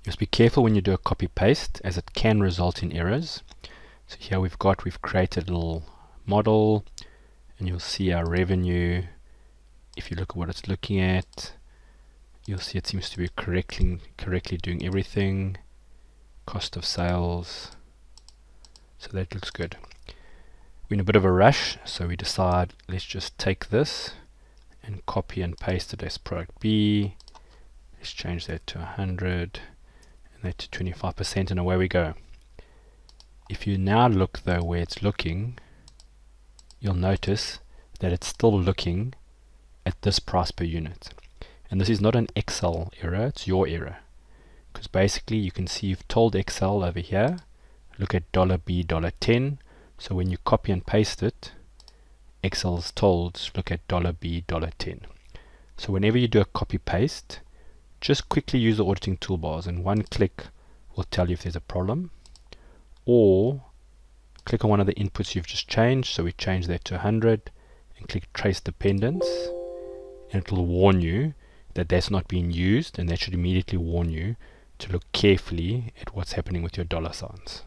Just be careful when you do a copy paste, as it can result in errors. So here we've created a little model, and you'll see our revenue. If you look at what it's looking at, you'll see it seems to be correctly doing everything. Cost of sales, so that looks good. We're in a bit of a rush, so we decide let's just take this and copy and paste it as product B. Let's change that to 100 and that to 25%, and away we go. If you now look though where it's looking, you'll notice that it's still looking at this price per unit. And this is not an Excel error, it's your error. Because basically you can see you've told Excel over here, look at $B, $10. So when you copy and paste it, Excel's told look at $B, $10. So whenever you do a copy paste, just quickly use the auditing toolbars, and one click will tell you if there's a problem. Or click on one of the inputs you've just changed. So we change that to 100 and click trace dependence, and it will warn you that that's not being used, and that should immediately warn you to look carefully at what's happening with your dollar signs.